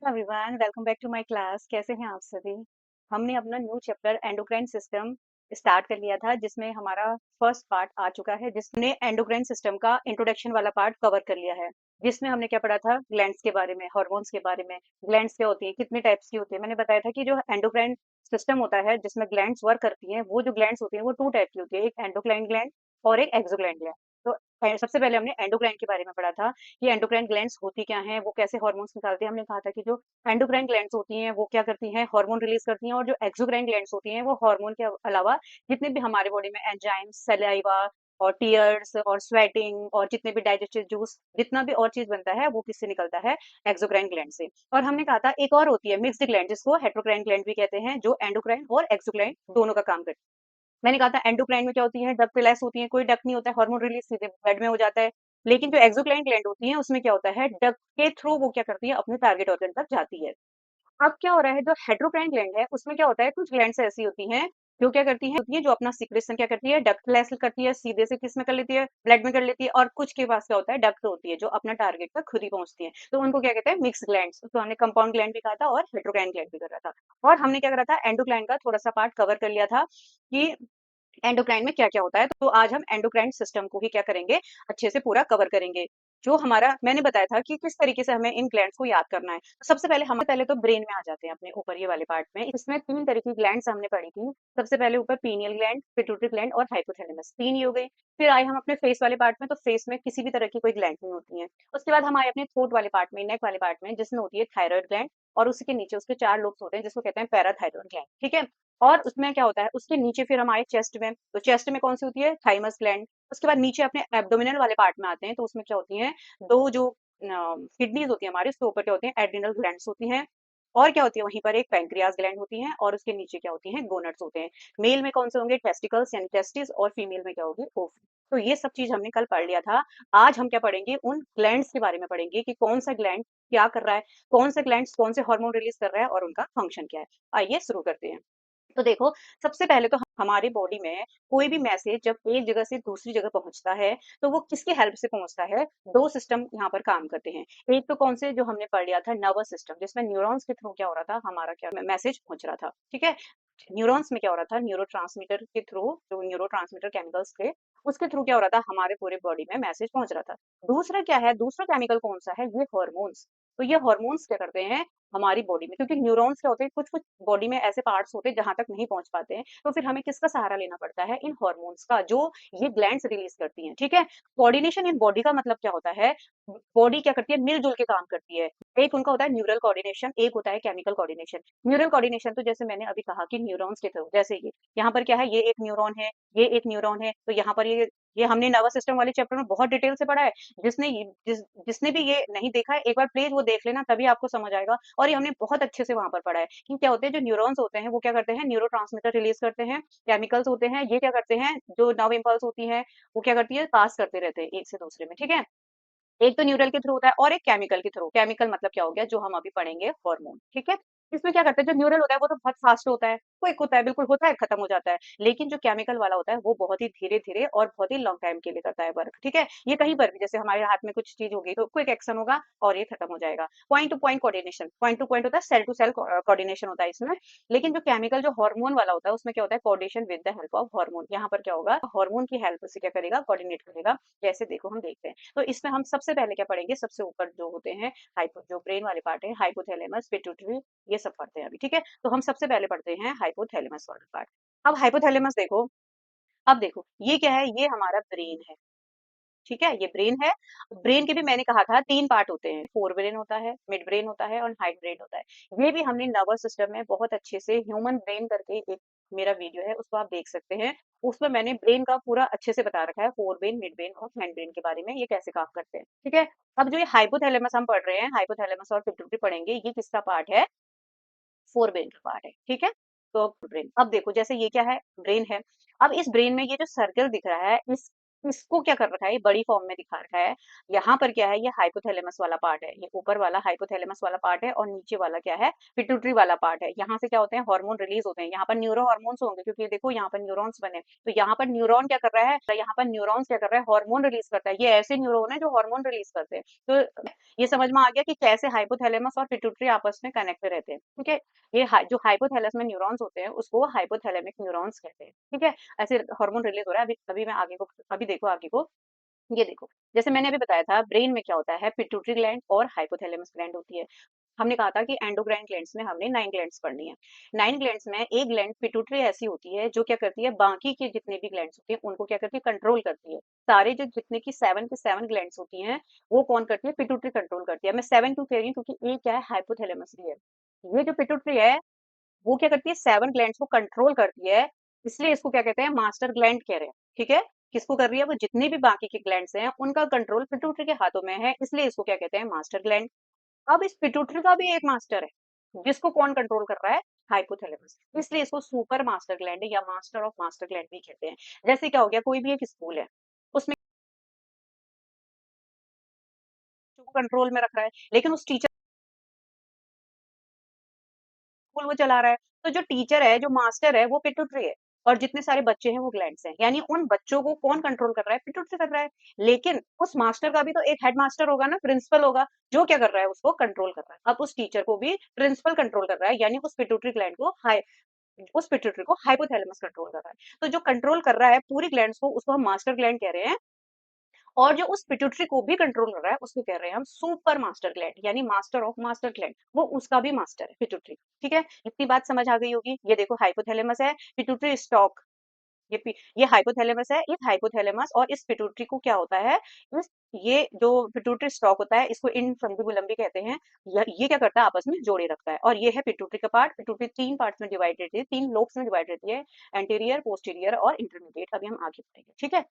Everyone, welcome back to my class. कैसे हैं आप सभी? हमने अपना new chapter endocrine system start कर लिया था, जिसमें हमारा फर्स्ट पार्ट आ चुका है, जिसने एंडोक्राइन सिस्टम का इंट्रोडक्शन वाला पार्ट कवर कर लिया है। जिसमें हमने क्या पढ़ा था, ग्लैंड्स के बारे में, हार्मोन्स के बारे में। ग्लैंड्स क्या होती है, कितने टाइप्स की होती है। मैंने बताया था कि जो एंडोक्राइन सिस्टम होता है जिसमें ग्लैंड्स वर्क करती हैं, वो जो ग्लैंड्स होती हैं वो टू टाइप की होती है, एक एंडोक्राइन ग्लैंड और एक एक्सोक्राइन ग्लैंड। तो सबसे पहले हमने एंडोक्राइन के बारे में पढ़ा था कि एंडोक्राइन ग्लैंड्स होती क्या हैं, वो कैसे हार्मोन्स निकालती हैं। हमने कहा था कि जो एंडोक्राइन ग्लैंड्स होती हैं वो क्या करती हैं, हार्मोन रिलीज करती हैं, और जो एक्सोक्राइन ग्लैंड्स होती हैं वो हार्मोन के अलावा जितने भी हमारे बॉडी में एंजाइम्स, सलाइवा और टीयर्स और स्वेटिंग और जितने भी डाइजेस्टिव जूस, जितना भी और चीज बनता है वो किससे निकलता है, एक्सोक्राइन ग्लैंड से। और हमने कहा था एक और होती है मिक्स्ड ग्लैंड, जिसको हेट्रोक्राइन ग्लैंड भी कहते हैं, जो एंडोक्राइन और एक्सोक्राइन दोनों का काम करती है। मैंने कहा था एंडोक्राइन में क्या होती है, डक्ट लेस होती है, कोई डक्ट नहीं होता है, हार्मोन रिलीज सीधे ब्लड में हो जाता है। लेकिन जो एक्सोक्राइन ग्लैंड होती है उसमें क्या होता है, डक्ट के थ्रू वो क्या करती है, अपने टारगेट ऑर्गन तक जाती है। अब क्या हो रहा है, जो हेट्रोक्राइन ग्लैंड है उसमें क्या होता है, कुछ ग्लैंड्स ऐसी होती हैं जो क्या करती हैं, होती है जो अपना सिक्रेशन क्या करती है, डक्ट लेस करती है, सीधे से किस में कर लेती है, ब्लड में कर लेती है। और कुछ के पास क्या होता है, डक्ट होती है जो अपना टारगेट तक खुद ही पहुंचती है, तो उनको क्या कहते हैं, मिक्स ग्लैंड्स। तो हमने कंपाउंड ग्लैंड भी कहा था और हेट्रोक्राइन ग्लैंड भी कर रहा था। और हमने क्या करा था, एंडोक्राइन का थोड़ा सा पार्ट कवर कर लिया था कि एंडोक्राइन में क्या-क्या होता है। तो आज हम एंडोक्राइन सिस्टम को ही क्या करेंगे, अच्छे से पूरा कवर करेंगे। जो हमारा मैंने बताया था कि किस तरीके से हमें इन ग्लैंड्स को याद करना है। तो सबसे पहले हम पहले तो ब्रेन में आ जाते हैं, अपने ऊपर ये वाले पार्ट में। इसमें 3 तरह की ग्लैंड्स हमने पढ़ी थी। सबसे पहले ऊपर पीनियल ग्लैंड, पिट्यूटरी ग्लैंड और हाइपोथैलेमस, 3 ये हो गई। फिर आए हम अपने फेस वाले पार्ट में, तो फेस में किसी भी तरह की कोई ग्लैंड नहीं होती है। उसके बाद हम आए अपने थ्रोट वाले पार्ट में, नेक वाले पार्ट में, जिसमें होती है थायराइड ग्लैंड, और उसके नीचे उसके 4 लोब्स होते हैं जिसको कहते हैं पैराथायरॉइड ग्लैंड, ठीक है? और उसमें क्या होता है, उसके नीचे फिर हम आए चेस्ट में, तो चेस्ट में कौन सी होती है, थाइमस ग्लैंड। उसके बाद नीचे अपने एब्डोमिनल वाले पार्ट में आते हैं, तो उसमें क्या होती हैं, दो जो किडनीज होती है हमारे, उसके ऊपर क्या होती है, एड्रिनल ग्लैंड्स होती हैं। और क्या होती है, वहीं पर एक पैंक्रियाज ग्लैंड होती है, और उसके नीचे क्या होती हैं, गोनड्स होते हैं। मेल में कौन से होंगे, टेस्टिकल्स यानी टेस्टिस, और फीमेल में क्या होगी, ओवरी। तो ये सब चीज हमने कल पढ़ लिया था। आज हम क्या पढ़ेंगे, उन ग्लैंड्स के बारे में पढ़ेंगे कि कौन सा ग्लैंड क्या कर रहा है, कौन सा ग्लैंड्स कौन से हार्मोन रिलीज कर रहा है और उनका फंक्शन क्या है। आइए शुरू करते हैं। तो देखो, सबसे पहले तो हमारी बॉडी में कोई भी मैसेज जब एक जगह से दूसरी जगह पहुंचता है, तो वो किसके हेल्प से पहुंचता है, दो सिस्टम यहाँ पर काम करते हैं। एक तो कौन से, जो हमने पढ़ लिया था, नर्वस सिस्टम, जिसमें न्यूरॉन्स के थ्रू क्या हो रहा था, हमारा क्या मैसेज पहुंच रहा था, ठीक है। न्यूरॉन्स में क्या हो रहा था, न्यूरोट्रांसमीटर के थ्रू, जो न्यूरोट्रांसमीटर केमिकल्स थे, उसके थ्रू क्या हो रहा था, हमारे पूरे बॉडी में मैसेज पहुंच रहा था। दूसरा क्या है, दूसरा केमिकल कौन सा है, ये हॉर्मोन्स। तो ये हॉर्मोन्स क्या करते हैं हमारी बॉडी में, क्योंकि न्यूरॉन्स क्या होते हैं, कुछ कुछ बॉडी में ऐसे पार्ट्स होते हैं जहां तक नहीं पहुंच पाते हैं, तो फिर हमें किसका सहारा लेना पड़ता है, इन हॉर्मोन्स का, जो ये ग्लैंड्स रिलीज करती हैं, ठीक है। कोऑर्डिनेशन इन बॉडी का मतलब क्या होता है, बॉडी क्या करती है, मिलजुल के काम करती है। एक उनका होता है न्यूरल कोऑर्डिनेशन, एक होता है केमिकल कोऑर्डिनेशन। न्यूरल कोऑर्डिनेशन तो जैसे मैंने अभी कहा कि न्यूरॉन्स के थ्रू, जैसे ये यहाँ पर क्या है, ये एक न्यूरॉन है, ये एक न्यूरॉन है, तो यहाँ पर ये हमने नर्वस सिस्टम वाले चैप्टर में बहुत डिटेल से पढ़ा है। जिसने भी ये नहीं देखा है, एक बार प्लीज वो देख लेना, तभी आपको समझ आएगा। और ये हमने बहुत अच्छे से वहां पर पढ़ा है कि क्या होते हैं, जो न्यूरॉन्स होते हैं वो क्या करते हैं, न्यूरो रिलीज करते हैं, केमिकल्स होते हैं, ये क्या करते हैं, जो नर्व इम्पल्स होती है वो क्या करती है, पास करते रहते हैं एक से दूसरे में, ठीक है। एक तो न्यूरल के थ्रू होता है और एक केमिकल के थ्रू। केमिकल मतलब क्या हो गया, जो हम अभी पढ़ेंगे, हार्मोन, ठीक है। इसमें क्या करते हैं, जो न्यूरल होता है वो तो बहुत फास्ट होता है, क्विक होता है, बिल्कुल होता है, खत्म हो जाता है। लेकिन जो केमिकल वाला होता है वो बहुत ही धीरे धीरे और बहुत ही लॉन्ग टाइम के लिए करता है वर्क, ठीक है। ये कहीं पर भी, जैसे हमारे हाथ में कुछ चीज होगी तो क्विक एक्शन होगा और ये खत्म हो जाएगा। Point two point coordination, point two point होता है, सेल टू सेल कोऑर्डिनेशन होता है इसमें। लेकिन जो केमिकल, जो हार्मोन वाला होता है, उसमें क्या होता है, coordination with the help of hormone. यहाँ पर क्या होगा, हार्मोन की हेल्प से क्या करेगा, कोऑर्डिनेट करेगा। जैसे देखो हम देखते हैं, तो इसमें हम सबसे पहले क्या पढ़ेंगे, सबसे ऊपर जो होते हैं, हाइपो, जो ब्रेन वाले पार्ट है, हाइपोथैलेमस, पिट्यूटरी, ये सब पढ़ते हैं अभी, ठीक है। तो हम सबसे पहले पढ़ते हैं हाइपोथैलेमस वाला पार्ट। अब हाइपोथैलेमस देखो, अब देखो ये क्या है, ये हमारा ब्रेन है, ठीक है, ये ब्रेन है। ब्रेन के भी मैंने कहा था 3 पार्ट होते हैं, फोर ब्रेन होता है, मिड ब्रेन होता है और हाइड ब्रेन होता है। ये भी हमने नर्वस सिस्टम में बहुत अच्छे से, ह्यूमन ब्रेन करके एक मेरा वीडियो है, उसको आप देख सकते हैं। उसमें मैंने ब्रेन का पूरा अच्छे से बता रखा है, फोर ब्रेन, मिड ब्रेन और हाइंड ब्रेन के बारे में, ये कैसे काम करते हैं, ठीक है। अब जो ये हाइपोथैलेमस हम पढ़ रहे हैं, हाइपोथैलेमस और पिट्यूटरी पढ़ेंगे, ये किसका पार्ट है, फोर ब्रेन का पार्ट है, ठीक है। तो ब्रेन, अब देखो जैसे ये क्या है, ब्रेन है। अब इस ब्रेन में ये जो सर्कल दिख रहा है, इस इसको क्या कर रखा है, ये बड़ी फॉर्म में दिखा रखा है। यहाँ पर क्या है, ये हाइपोथैलेमस वाला पार्ट है, ये ऊपर वाला हाइपोथैलेमस वाला पार्ट है और नीचे वाला क्या है, पिट्यूटरी वाला पार्ट है। यहाँ से क्या होते हैं, हार्मोन रिलीज होते हैं। यहाँ पर न्यूरो हार्मोन्स होंगे क्योंकि देखो यहाँ पर न्यूरॉन्स बने, तो यहाँ पर न्यूरॉन क्या कर रहा है, यहाँ पर न्यूरॉन्स क्या कर रहा है, हार्मोन रिलीज करता है। ये ऐसे न्यूरॉन है जो हार्मोन रिलीज करते हैं। तो ये समझ में आ गया कि कैसे हाइपोथैलेमस और पिट्यूटरी आपस में कनेक्टेड रहते हैं। ठीक है, जो हाइपोथैलेमस में न्यूरॉन्स होते हैं उसको हाइपोथैलेमिक न्यूरॉन्स कहते हैं। ठीक है, ऐसे हार्मोन रिलीज हो रहा है। अभी अभी मैं आगे को, अभी देखो आगे को, ये देखो, जैसे मैंने अभी बताया था, ब्रेन में क्या होता है, पिट्यूटरी ग्लैंड और हाइपोथैलेमस ग्लैंड होती है। हमने कहा था कि एंडोक्राइन ग्लैंड्स में हमने 9 ग्लैंड्स पढ़नी है। 9 ग्लैंड्स में एक ग्लैंड पिट्यूटरी ऐसी होती है जो क्या करती है, बाकी के जितने भी ग्लैंड्स होते हैं उनको क्या करती है, कंट्रोल करती है। सारे जो जितने की 7 के 7 ग्लैंड्स होती हैं वो कौन करती है, पिट्यूटरी कंट्रोल करती है। मैं 7 क्यों कह रही हूँ, क्योंकि ये क्या है, हाइपोथैलेमस भी है। ये जो पिट्यूटरी है वो क्या करती है, 7 ग्लैंड्स को कंट्रोल करती है, इसलिए इसको क्या कहते हैं, मास्टर ग्लैंड कह रहे हैं। ठीक है, किसको कर रही है, वो जितने भी बाकी के ग्लैंड्स हैं उनका कंट्रोल पिट्यूटरी के हाथों में है, इसलिए इसको क्या कहते हैं, मास्टर ग्लैंड। अब इस पिट्यूटरी का भी एक मास्टर है, जिसको कौन कंट्रोल कर रहा है, हाइपोथैलेमस, इसलिए इसको सुपर मास्टर ग्लैंड या मास्टर ऑफ मास्टर ग्लैंड भी कहते हैं। जैसे क्या हो गया, कोई भी एक स्कूल है, उसमें कंट्रोल में रख रहा है, लेकिन उस टीचर स्कूल वो चला रहा है, तो जो टीचर है, जो मास्टर है, वो पिट्यूटरी है और जितने सारे बच्चे हैं वो ग्लैंड्स हैं। यानी उन बच्चों को कौन कंट्रोल कर रहा है, पिट्यूटरी कर रहा है। लेकिन उस मास्टर का भी तो एक हेड मास्टर होगा ना, प्रिंसिपल होगा, जो क्या कर रहा है, उसको कंट्रोल कर रहा है। अब उस टीचर को भी प्रिंसिपल कंट्रोल कर रहा है, यानी उस पिट्यूटरी ग्लैंड को उस पिट्यूटरी को हाइपोथैलेमस कंट्रोल कर रहा है। तो जो कंट्रोल कर रहा है पूरी ग्लैंड्स को, उसको हम मास्टर ग्लैंड कह रहे हैं। और जो उस पिट्यूटरी को भी कंट्रोल कर रहा है उसको कह रहे हैं हम सुपर मास्टर ग्लैंड, यानी मास्टर ऑफ मास्टर ग्लैंड, वो उसका भी मास्टर है पिट्यूटरी। ठीक है, इतनी बात समझ आ गई होगी। ये देखो हाइपोथैलेमस है, पिट्यूटरी स्टॉक, ये हाइपोथैलेमस है, इस हाइपोथैलेमस और इस पिट्यूटरी को क्या होता है, इस ये जो पिट्यूटरी स्टॉक होता है इसको इनफंडिबुलम भी कहते हैं। ये क्या करता है, आपस में जोड़े रखता है। और ये है पिट्यूटरी का पार्ट। पिट्यूटरी 3 पार्ट्स में डिवाइड रहती है, 3 लोब्स में डिवाइड रहती है, एंटीरियर, पोस्टीरियर और इंटरमीडिएट। अभी हम आगे बढ़ेंगे। ठीक है,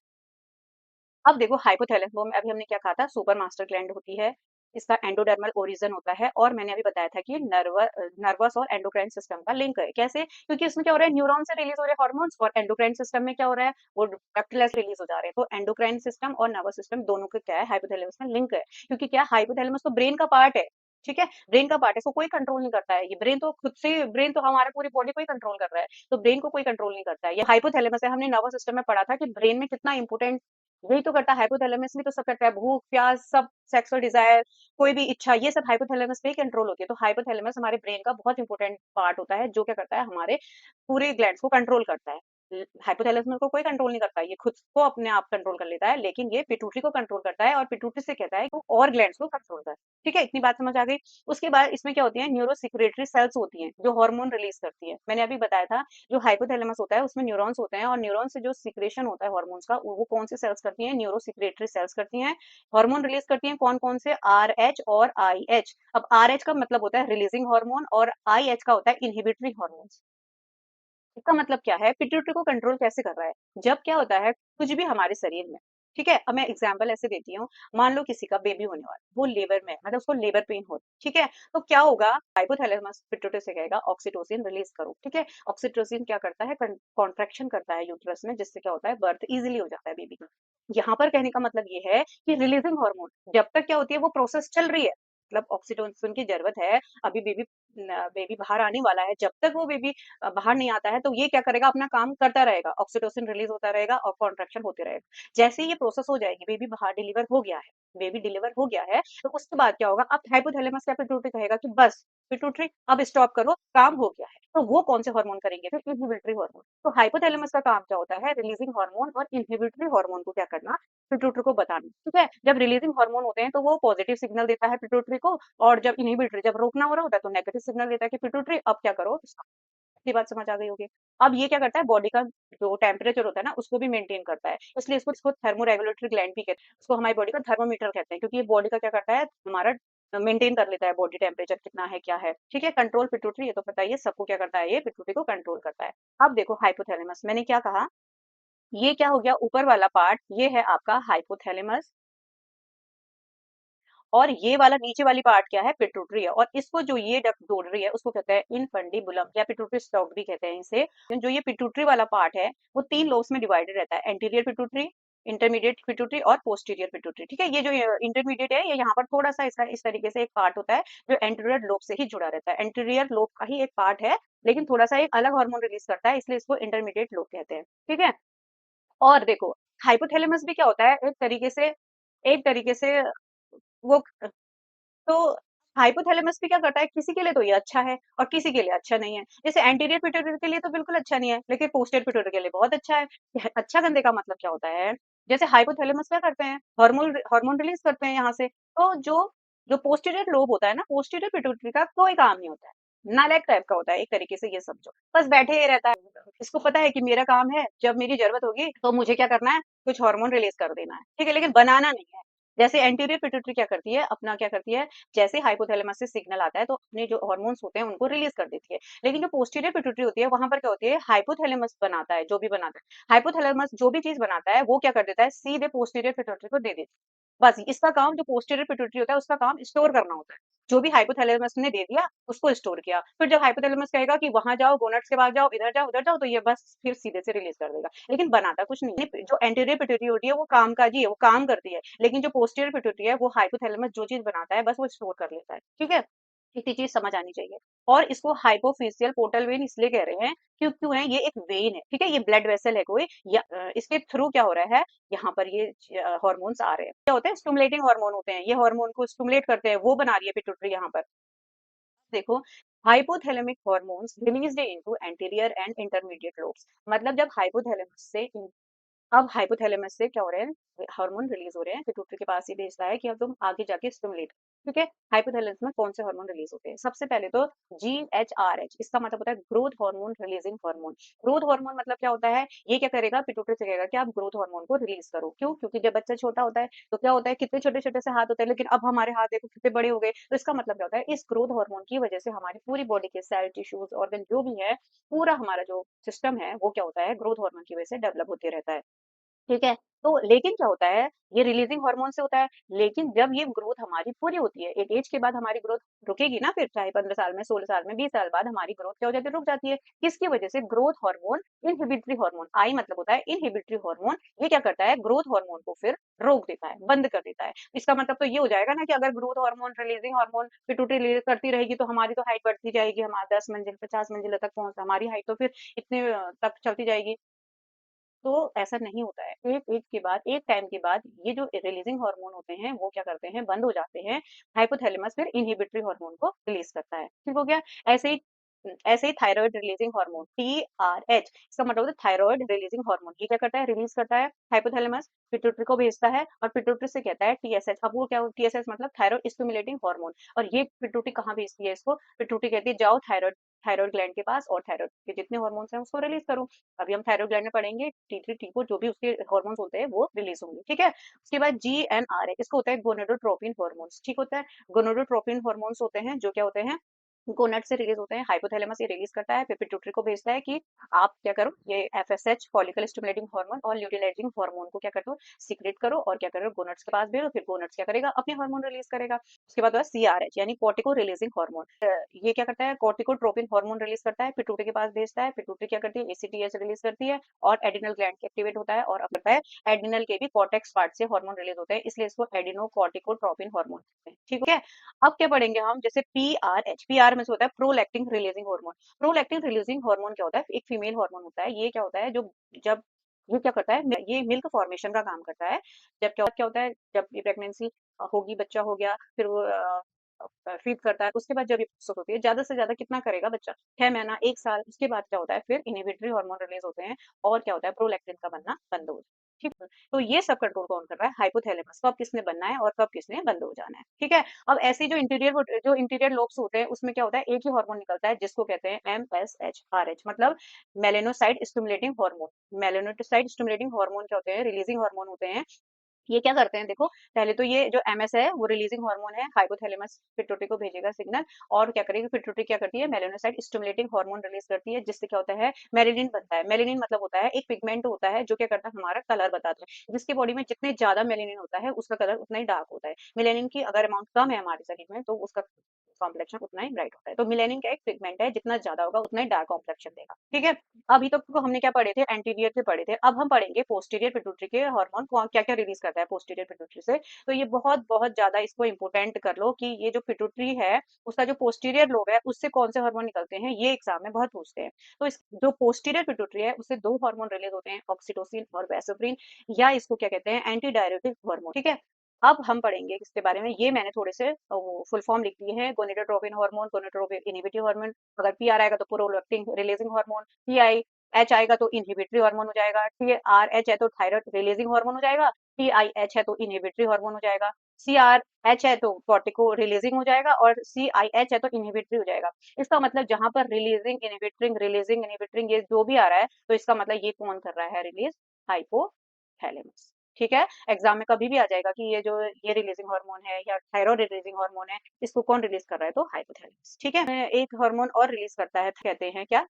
अब देखो हाइपोथैलेमस में अभी हमने क्या कहा था, सुपर मास्टर ग्लैंड होती है, इसका एंडोडर्मल ओरिजिन होता है। और मैंने अभी बताया था कि नर्वस और एंडोक्राइन सिस्टम का लिंक है। कैसे, क्योंकि इसमें क्या हो रहा है, न्यूरॉन से रिलीज हो रहे हार्मोन्स, और एंडोक्राइन सिस्टम में क्या हो रहा है, वो डक्टिलेस रिलीज हो जा रहे हैं। तो एंडोक्राइन सिस्टम और नर्वस सिस्टम दोनों का क्या है, हाइपोथैलेमस में लिंक है। क्योंकि क्या, हाइपोथैलेमस तो ब्रेन का पार्ट है। ठीक है, ब्रेन का पार्ट है, इसको कोई कंट्रोल नहीं करता है। ये ब्रेन तो खुद से, ब्रेन तो हमारे पूरी बॉडी को ही कंट्रोल कर रहा है, तो ब्रेन को कोई कंट्रोल नहीं करता है। ये हाइपोथैलेमस है। हमने नर्वस सिस्टम में पढ़ा था कि ब्रेन में कितना इंपोर्टेंट, यही तो करता है हाइपोथैलेमस में, तो सब करता है, भूख प्यास सब, सेक्सुअल डिजायर, कोई भी इच्छा, ये सब हाइपोथैलेमस पे ही कंट्रोल होती है। तो हाइपोथैलेमस हमारे ब्रेन का बहुत इंपॉर्टेंट पार्ट होता है, जो क्या करता है, हमारे पूरे ग्लैंड्स को कंट्रोल करता है। हाइपोथैलेमस को कोई कंट्रोल नहीं करता, ये खुद को अपने आप कंट्रोल कर लेता है, लेकिन ये पिट्यूटरी को कंट्रोल करता है और पिट्यूटरी से कहता है कि वो और ग्लैंड्स को कंट्रोल कर। ठीक है, इतनी बात समझ आ गई। उसके बाद इसमें क्या होती है, न्यूरो सिक्रेटरी सेल्स होती हैं जो हार्मोन रिलीज करती है। मैंने अभी बताया था, जो हाइपोथैलेमस होता है उसमें न्यूरॉन्स होते हैं, और न्यूरॉन से जो सिक्रेशन होता है हार्मोन्स का, वो कौन सी सेल्स करती हैं, न्यूरो सिक्रेटरी सेल्स करती हैं। हार्मोन रिलीज करती हैं कौन कौन से, आर एच और आई एच। अब आर एच का मतलब होता है रिलीजिंग हार्मोन, और आई एच का होता है इनहिबिटरी हार्मोन। इसका मतलब क्या है, पिट्यूटरी को कंट्रोल कैसे कर रहा है, जब क्या होता है, कुछ भी हमारे शरीर में। ठीक है, अब मैं एग्जांपल ऐसे देती हूँ, मान लो किसी का बेबी होने वाला, वो लेबर में है, मतलब उसको लेबर पेन हो रही है। ठीक है, तो क्या होगा, हाइपोथैलेमस पिट्यूटरी से कहेगा ऑक्सीटोसिन रिलीज करो। ठीक है, ऑक्सीटोसिन क्या करता है, कॉन्ट्रैक्शन करता है यूट्रस में, जिससे क्या होता है, बर्थ इजिली हो जाता है बेबी का। यहाँ पर कहने का मतलब ये है कि रिलीजिंग हार्मोन जब तक क्या होती है, वो प्रोसेस चल रही है, मतलब ऑक्सीटोसिन की जरूरत है। अभी बेबी बेबी बाहर आने वाला है, जब तक वो बेबी बाहर नहीं आता है, तो ये क्या करेगा, अपना काम करता रहेगा, ऑक्सीटोसिन रिलीज होता रहेगा और कॉन्ट्रैक्शन होते रहेगा। जैसे ही ये प्रोसेस हो जाएगी, बेबी बाहर डिलीवर हो गया है, बेबी डिलीवर हो गया है, तो उसके बाद क्या होगा, अब हाइपोथैलेमस या पिट्यूटरी कहेगा कि बस पिट्यूटरी अब स्टॉप करो, काम हो गया है। तो वो कौन से हार्मोन करेंगे, फिर इनहिबिटरी हार्मोन। तो हाइपोथैलेमस का काम क्या होता है, रिलीजिंग हार्मोन और इनहिबिटरी हार्मोन को क्या करना, पिट्यूटरी को बताना। ठीक है, जब रिलीजिंग हार्मोन होते हैं तो वो पॉजिटिव सिग्नल देता है पिट्यूटरी को, और जब इनहिबिटरी, जब रोकना हो रहा होता है, तो नेगेटिव सिग्नल देता है कि पिट्यूटरी अब क्या करो। इतनी बात समझ आ गई होगी। अब ये क्या करता है, बॉडी का जो टेम्परेचर होता है ना, उसको भी मेंटेन करता है, इसलिए इसको इसको थर्मोरेगुलेटरी ग्लैंड भी कहते हैं। उसको हमारी बॉडी का थर्मोमीटर कहते हैं, क्योंकि ये बॉडी का क्या करता है, हमारा मेंटेन कर लेता है बॉडी टेम्परेचर कितना है क्या है। ठीक है, कंट्रोल पिट्यूटरी, ये तो पता ही है सबको, क्या करता है, ये पिट्यूटरी को कंट्रोल करता है। अब देखो हाइपोथैलेमस, मैंने क्या कहा, ये क्या हो गया, ऊपर वाला पार्ट, ये है आपका हाइपोथैलेमस, और ये वाला नीचे वाली पार्ट क्या है, पिट्यूटरी है। और इसको जो ये डक्ट जोड़ रही है उसको कहते हैं इनफंडिबुलम, या पिट्यूटरी स्टॉक भी कहते हैं इसे। जो ये पिट्यूटरी वाला पार्ट है वो 3 लोब्स में डिवाइडेड रहता है, एंटीरियर पिट्यूटरी, इंटरमीडिएट पिट्यूटरी और पोस्टीरियर पिट्यूटरी। ठीक है, ये जो इंटरमीडिएट है ये यहाँ पर थोड़ा सा इसका इस तरीके से एक पार्ट होता है जो एंटीरियर लोब से ही जुड़ा रहता है। एंटीरियर लोब का ही एक पार्ट है, लेकिन थोड़ा सा एक अलग हार्मोन रिलीज करता है, इसलिए इसको इंटरमीडिएट लोब कहते हैं। ठीक है, और देखो हाइपोथैलेमस भी क्या होता है, एक तरीके से वो, तो हाइपोथैलेमस भी क्या करता है, किसी के लिए तो ये अच्छा है और किसी के लिए अच्छा नहीं है। जैसे एंटीरियर पिट्यूटरी के लिए तो बिल्कुल अच्छा नहीं है, लेकिन पोस्टीरियर पिट्यूटरी के लिए बहुत अच्छा है। अच्छा गंदे का मतलब क्या होता है, जैसे हाइपोथैलेमस क्या करते हैं, हार्मोन हार्मोन रिलीज करते हैं यहाँ से, तो जो जो पोस्टीरियर लोब होता है ना, पोस्टीरियर पिट्यूटरी का कोई काम नहीं होता है, नालायक टाइप का होता है एक तरीके से, ये समझो बस बैठे ही रहता है। इसको पता है कि मेरा काम है, जब मेरी जरूरत होगी तो मुझे क्या करना है, कुछ हार्मोन रिलीज कर देना है। ठीक है, लेकिन बनाना नहीं है। जैसे एंटीरियर पिट्यूटरी क्या करती है, अपना क्या करती है, जैसे हाइपोथैलेमस से सिग्नल आता है तो अपने जो हार्मोन्स होते हैं उनको रिलीज कर देती है। लेकिन जो पोस्टीरियर पिट्यूटरी होती है वहां पर क्या होती है, हाइपोथैलेमस बनाता है, जो भी बनाता है हाइपोथैलेमस, जो भी चीज बनाता है वो क्या कर देता है, सीधे पोस्टीरियर पिट्यूटरी को दे देता है। बस इसका काम, जो पोस्टीरियर पिट्यूटरी होता है उसका काम स्टोर करना होता है। जो भी हाइपोथैलेमस ने दे दिया उसको स्टोर किया, फिर जब हाइपोथैलेमस कहेगा कि वहां जाओ, गोनाड्स के पास जाओ, इधर जाओ उधर जाओ, तो ये बस फिर सीधे से रिलीज कर देगा, लेकिन बनाता कुछ नहीं है। जो एंटीरियर पिट्यूटरी होती है वो काम काजी है, वो काम करती है, लेकिन जो पोस्टीरियर पिट्यूटरी है वो हाइपोथैलेमस जो चीज बनाता है बस वो स्टोर कर लेता है। ठीक है, इतनी चीज समझ आनी चाहिए। और इसको हाइपोफिशियल पोर्टल वेन इसलिए कह रहे हैं क्यों, क्यों है, ये एक वेन है। ठीक है, ये ब्लड वेसल है कोई, या इसके थ्रू क्या हो रहा है, यहाँ पर ये हार्मोन्स आ रहे हैं, क्या होते हैं, स्टिमुलेटिंग हार्मोन होते हैं, ये हार्मोन को स्टिमुलेट करते हैं, वो बना रही है पिट्यूटरी यहाँ पर। देखो, hypothalamic hormones released into anterior and intermediate lobes, मतलब जब हाइपोथैलेमस से, अब हाइपोथैलेमस से क्या हो रहे हैं, हार्मोन रिलीज हो रहे हैं, पिट्यूटरी के पास ही भेजता है कि अब तुम आगे जाके स्टिमुलेट। ठीक है, हाइपोथैलेमस में कौन से हार्मोन रिलीज होते हैं, सबसे पहले तो GHRH, इसका मतलब होता है growth hormone releasing hormone. Growth hormone मतलब क्या होता है, ये क्या करेगा, पिट्यूटरी से कहेगा कि आप ग्रोथ हार्मोन को रिलीज करो। क्यों, क्योंकि जब बच्चा छोटा होता है तो क्या होता है, कितने छोटे छोटे से हाथ होते हैं, लेकिन अब हमारे हाथ देखो कितने बड़े हो गए, तो इसका मतलब क्या होता है, इस ग्रोथ हार्मोन की वजह से हमारी पूरी बॉडी के सेल, टिश्यूज, ऑर्गन जो भी है, पूरा हमारा जो सिस्टम है वो क्या होता है, ग्रोथ हार्मोन की वजह से डेवलप होते रहता है। ठीक है, तो लेकिन क्या होता है, ये रिलीजिंग हार्मोन से होता है, लेकिन जब ये ग्रोथ हमारी पूरी होती है, एक एज के बाद हमारी ग्रोथ रुकेगी ना, फिर चाहे 15 साल में, 16 साल में, 20 साल बाद हमारी ग्रोथ क्या हो जाती है, रुक जाती है। किसकी वजह से, ग्रोथ हार्मोन, इनहिबिटरी हार्मोन, आई मतलब होता है इनहिबिटरी हार्मोन, ये क्या करता है, ग्रोथ हार्मोन को फिर रोक देता है, बंद कर देता है। इसका मतलब तो ये हो जाएगा ना कि अगर growth hormone, releasing hormone pituitary release करती रहेगी तो हमारी तो हाइट बढ़ती जाएगी, हमारा 10 मंजिल 50 मंजिल तक पहुंच, हमारी हाइट तो फिर इतने तक चलती जाएगी। तो ऐसा नहीं होता है, एक एज के बाद, एक टाइम के बाद ये जो रिलीजिंग हार्मोन होते हैं वो क्या करते हैं, बंद हो जाते हैं। हाइपोथैलेमस फिर इनहिबिटरी हार्मोन को रिलीज करता है। ठीक हो गया। ऐसे ही थायराइड रिलीजिंग हार्मोन TRH, इसका मतलब होता है थायराइड रिलीजिंग हार्मोन, ये क्या करता है, रिलीज करता है हाइपोथैलेमस, पिट्यूटरी को भेजता है और पिट्यूटरी से कहता है TSH। अब वो क्या, TSH मतलब थायराइड स्टिमुलेटिंग हार्मोन, और ये पिट्यूटरी कहाँ भेजती है इसको, पिट्यूटरी कहती है जाओ थायराइड थायराइड ग्लैंड के पास और थायराइड के जितने हार्मोन्स हैं उसको रिलीज करो। अभी हम थायराइड ग्लैंड में पढ़ेंगे, T3 T4 जो भी उसके हार्मोन्स होते हैं वो रिलीज होंगे। ठीक है, उसके बाद GnRH, इसको होता है गोनेडोट्रोपिन हार्मोन्स। ठीक होता है, गोनेडोट्रोपिन हार्मोन्स होते हैं जो क्या होते हैं, गोनेट से रिलीज होते हैं, हाइपोथैलेमस ये रिलीज करता है, फिर पिट्यूटरी को भेजता है कि आप क्या करो, ये FSH फॉलिकल स्टिमुलेटिंग हार्मोन और ल्यूटिलाइजिंग हार्मोन को क्या कर दो, सीक्रेट करो, और क्या करो, गोनेट्स के पास भेजो, फिर गोनेट्स क्या करेगा, अपने हार्मोन रिलीज करेगा। उसके बाद CRH यानी कॉर्टिको रिलीजिंग हार्मोन, ये क्या करता है, कॉर्टिकोट्रोपिन हार्मोन रिलीज करता है, पिट्यूटरी के पास भेजता है, पिट्यूटरी क्या करती है, ACTH रिलीज करती है और एडिनल ग्लैंड एक्टिवेट होता है, और अब करता है एडिनल के भी कॉर्टेक्स पार्ट से हार्मोन रिलीज होते हैं, इसलिए इसको एडिनोकॉर्टिकोट्रोपिन हार्मोन कहते हैं। ठीक है, अब क्या पढ़ेंगे हम, जैसे पीआर में से होता है prolactin releasing hormone. Prolactin releasing hormone क्या होता है, एक फीमेल हार्मोन होता है, ये क्या होता है, जो जब ये क्या करता है, ये मिल्क फॉर्मेशन का काम करता है। जब क्या होता है, जब ये प्रेगनेंसी होगी, बच्चा हो गया, फिर वो फीड करता है, उसके बाद जब ये प्रसव होती है, ज्यादा से ज्यादा कितना करेगा बच्चा, 6 महीना, 1 साल, उसके बाद क्या होता है, फिर इनहिबिटरी हार्मोन रिलीज होते हैं और क्या होता है, प्रोलैक्टिन का बनना बंद हो जाता है। ठीक है? तो ये सब कंट्रोल कौन कर रहा है, हाइपोथैलेमस, कब किसने बनना है और कब किसने बंद हो जाना है। ठीक है, अब ऐसी जो इंटीरियर लोब्स होते हैं उसमें क्या होता है, एक ही हार्मोन निकलता है जिसको कहते हैं MSHRH, मतलब melanocyte stimulating hormone. Melanocyte stimulating hormone क्या होते हैं, रिलीजिंग हार्मोन होते हैं। ये क्या करते हैं, देखो पहले तो ये जो MS है वो रिलीजिंग हार्मोन है, हाइपोथैलेमस पिट्यूटरी को भेजेगा सिग्नल, और क्या करेगी, पिट्यूटरी क्या करती है, मेलेनोसाइट स्टिमुलेटिंग हार्मोन रिलीज करती है, जिससे क्या होता है, मेलेनिन बनता है। मेलेनिन मतलब होता है एक पिगमेंट होता है जो क्या करता है, हमारा कलर बताता है। जिसकी बॉडी में जितने ज्यादा मेलेनिन होता है उसका कलर उतना ही डार्क होता है। मेलेनिन की अगर अमाउंट कम है हमारे शरीर में तो उसका कॉम्प्लेक्शन उतना ही ब्राइट होता है। तो मेलानिन का एक पिगमेंट है, जितना ज्यादा होगा उतना ही डार्क कॉम्प्लेक्शन देगा। ठीक है, अभी तक तो हमने क्या पढ़े थे, एंटीरियर के पढ़े थे, अब हम पढ़ेंगे पोस्टीरियर पिट्यूटरी के हार्मोन क्या क्या रिलीज करता है पोस्टीरियर पिट्यूटरी से। तो ये बहुत बहुत ज्यादा इसको इंपोर्टेंट कर लो कि ये जो पिट्यूटरी है उसका जो पोस्टीरियर लोब है उससे कौन से हार्मोन निकलते हैं, ये एग्जाम में बहुत पूछते हैं। तो इस जो पोस्टीरियर पिट्यूटरी है उससे दो हार्मोन रिलीज होते हैं, ऑक्सीटोसिन और वैसोप्रिन, या इसको क्या कहते हैं, एंटी डायरेटिक हार्मोन। ठीक है, अब हम पढ़ेंगे इसके बारे में, ये मैंने थोड़े से फुल फॉर्म लिख दिए हैं। Gonadotropin hormone, gonadotropin inhibitory hormone, अगर पीआर आएगा तो prolactin releasing hormone, pi H आएगा तो इनहिबिटरी हार्मोन हो जाएगा, टी आर एच है तो थायराइड रिलीजिंग हार्मोन हो जाएगा, टी आई एच है तो इनहिबिटरी हार्मोन हो जाएगा, सी आर एच है तो कॉर्टिको रिलीजिंग हो जाएगा, और सी आई एच है तो इनहिबिटरी हो जाएगा। इसका मतलब जहां पर रिलीजिंग इनहिबिटरिंग ये जो भी आ रहा है, तो इसका मतलब ये कौन कर रहा है रिलीज, हाइपोथैलेमस। ठीक है, एग्जाम में कभी भी आ जाएगा कि ये जो ये रिलीजिंग हार्मोन है या थायराइड रिलीजिंग हार्मोन है, इसको कौन रिलीज कर रहा है, तो हाइपोथैलेमस। ठीक है, एक हार्मोन और रिलीज करता है, कहते हैं क्या,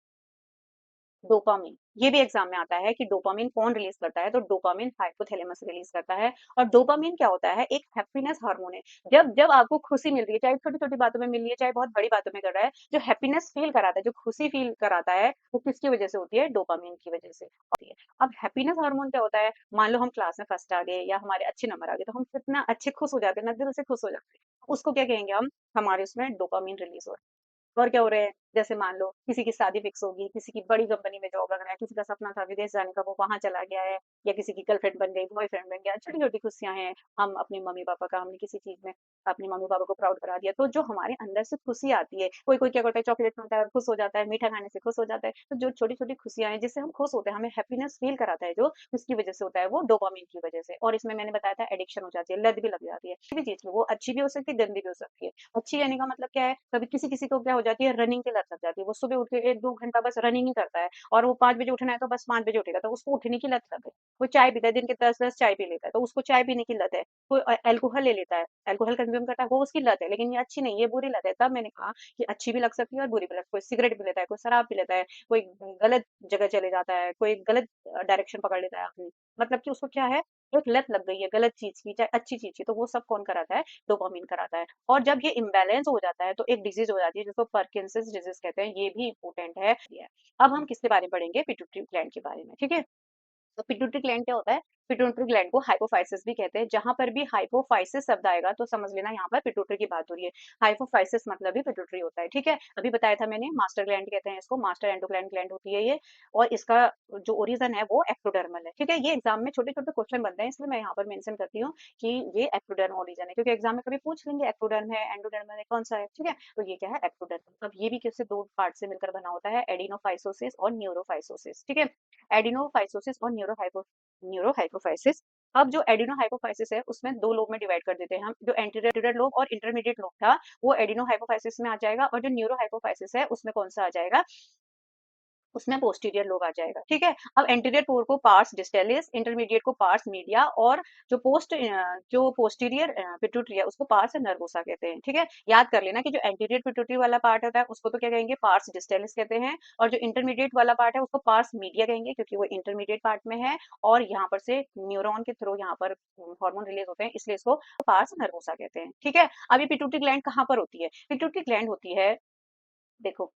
डोपामिन। ये भी एग्जाम में आता है कि डोपामिन कौन रिलीज करता है, तो डोपामिन हाइपोथैलेमस रिलीज करता है। और डोपामिन क्या होता है, एक हैप्पीनेस हार्मोन है। जब जब आपको खुशी मिल रही है, चाहे छोटी छोटी बातों में मिल रही है चाहे बहुत बड़ी बातों में कर रहा है, जो हैप्पीनेस फील कराता है, जो खुशी फील कराता है, वो किसकी वजह से होती है, डोपामिन की वजह से होती है। अब हैप्पीनेस हार्मोन क्या होता है, मान लो हम क्लास में फर्स्ट आ गए या हमारे अच्छे नंबर आ गए, तो हम कितना अच्छे खुश हो जाते हैं ना, दिल से खुश हो जाते हैं, उसको क्या कहेंगे हम, हमारे उसमें डोपामिन रिलीज हो रहा है। और क्या हो रहे हैं, जैसे मान लो किसी की शादी फिक्स होगी, किसी की बड़ी कंपनी में जॉब लग रहा है, किसी का सपना था विदेश जाने का वो वहां चला गया है, या किसी की गर्लफ्रेंड बन गई, बॉयफ्रेंड बन गया, छोटी छोटी खुशियां हैं, हम अपने मम्मी पापा का, हमने किसी चीज में अपने मम्मी पापा को प्राउड करा दिया, तो जो हमारे अंदर से खुशी आती है, कोई कोई क्या करता है, चॉकलेट खाता है और खुश हो जाता है, मीठा खाने से खुश हो जाता है, तो जो छोटी छोटी खुशियां हैं जिससे हम खुश होते हैं, हमें हैप्पीनेस फील कराता है, जो उसकी वजह से होता है, वो डोपामिन की वजह से। और इसमें मैंने बताया था एडिक्शन हो जाती है, लत भी लग जाती है किसी भी चीज में, वो अच्छी भी हो सकती है गंदी भी हो सकती है। अच्छी रहने का मतलब क्या है, कभी किसी किसी को क्या हो जाती है, रनिंग की लत लग जाती है, वो सुबह उठ के 1-2 घंटा बस रनिंग ही करता है, और वो 5 बजे उठना है तो बस 5 बजे उठेगा, तो उसको उठने की लत लग गई। कोई चाय पीता है, दिन के 10-10 चाय पी लेता है, तो उसको चाय पीने की लत है। कोई अल्कोहल ले लेता है, अल्कोहल कंज्यूम करता है, वो उसकी लत है, लेकिन ये अच्छी नहीं, ये बुरी लत है। तब मैंने कहा कि अच्छी भी लग सकती है और बुरी भी लग, कोई सिगरेट पी लेता है, कोई शराब पी लेता है, कोई गलत जगह चले जाता है, कोई गलत डायरेक्शन पकड़ लेता है अपनी, मतलब कि उसको क्या है, एक लत लग गई है गलत चीज की, चाहे अच्छी चीज की, तो वो सब कौन कराता है, डोपामिन कराता है। और जब ये इम्बैलेंस हो जाता है तो एक डिजीज हो जाती है जिसको पार्किंसंस डिजीज कहते हैं, ये भी इंपॉर्टेंट है। अब हम किसके बारे में पढ़ेंगे, पिट्यूटरी ग्लैंड के बारे में। ठीक है, तो पिट्यूटरी ग्लैंड क्या होता है, पिट्यूटरी ग्लैंड को हाइपोफाइसिस भी कहते हैं। जहां पर भी हाइपोफाइसिस शब्द आएगा तो समझ लेना यहाँ पर पिट्यूटरी की बात हो रही है। हाइपोफाइसिस मतलब भी पिट्यूटरी होता है। ठीक है, अभी बताया था मैंने, मास्टर ग्लैंड कहते हैं इसको, मास्टर एंडोक्राइन ग्लैंड होती है ये, और इसका जो ओरिजिन है वो एक्टोडर्मल है। ठीक है, ये एग्जाम में छोटे छोटे क्वेश्चन बनते हैं, इसलिए मैं यहाँ पर मेंशन करती हूँ कि ये एक्टोडर्म ओरिजिन है, क्योंकि एग्जाम में कभी पूछ लेंगे एक्टोडर्म है, एंडोडर्मल है, कौन सा है। ठीक है, तो ये क्या है, एक्टोडर्म। अब ये भी किससे, दो पार्ट से मिलकर बना होता है, एडिनोफाइसोसिस और न्यूरोफाइसोसिस। ठीक है, एडिनोफाइसोसिस और न्यूरोहाइपोफाइसिस। अब जो एडिनोहाइपोफाइसिस है उसमें दो लोब में डिवाइड कर देते हैं हम, जो एंटीरियर लोब और इंटरमीडिएट लोब था वो एडिनोहाइपोफाइसिस में आ जाएगा, और जो न्यूरोहाइपोफाइसिस है उसमें कौन सा आ जाएगा, उसमें पोस्टीरियर लोब आ जाएगा। ठीक है, अब एंटीरियर पोर को पार्स डिस्टेलिस, इंटरमीडिएट को पार्स मीडिया, और जो पोस्टीरियर पिट्यूटरी है उसको पार्स नर्वोसा कहते हैं। ठीक है, याद कर लेना कि जो एंटीरियर पिट्यूटरी वाला पार्ट होता है उसको तो क्या कहेंगे, पार्स डिस्टेलिस कहते हैं, और जो इंटरमीडिएट वाला पार्ट है उसको पार्स मीडिया कहेंगे, क्योंकि वो इंटरमीडिएट पार्ट में है, और यहाँ पर से न्यूरॉन के थ्रू यहाँ पर हार्मोन रिलीज होते हैं, इसलिए इसको पार्स नर्वोसा कहते हैं। ठीक है, अब ये पिट्यूटरी ग्लैंड कहाँ पर होती है, पिट्यूटरी ग्लैंड होती है, देखो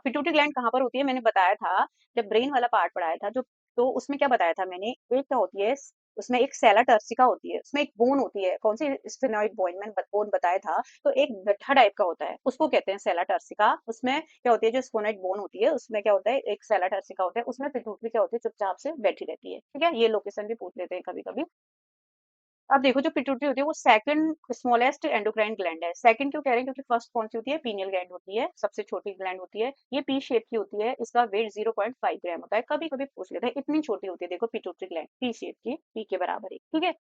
पिट्यूटरी ग्लैंड कहाँ पर होती है, मैंने बताया था जब ब्रेन वाला पार्ट पढ़ाया था जो, तो उसमें क्या बताया था मैंने, एक क्या होती है, उसमें एक सेला टर्सिका होती है, उसमें एक बोन होती है, कौन सी, स्फेनॉइड बोन, मैंने बोन बताया था, तो एक गड्ढा टाइप का होता है, उसको कहते हैं सेला टर्सिका। उसमें क्या होती है, जो स्फेनॉइड बोन होती है उसमें क्या होता है, एक सेला टर्सिका होता है, उसमें पिट्यूटरी क्या होती है, चुपचाप से बैठी रहती है। ठीक है, ये लोकेशन भी पूछ लेते हैं कभी कभी। अब देखो जो पिट्यूटरी होती है वो सेकंड स्मॉलेस्ट एंडोक्राइन ग्लैंड है। सेकंड क्यों कह रहे हैं, क्योंकि फर्स्ट कौन सी होती है, पीनियल ग्लैंड होती है, सबसे छोटी ग्लैंड होती है, ये पी शेप की होती है, इसका वेट 0.5 ग्राम होता है, कभी कभी पूछ लेते हैं, इतनी छोटी होती है देखो पिट्यूटरी ग्लैंड, पी शेप की, पी के बराबर है। ठीक है,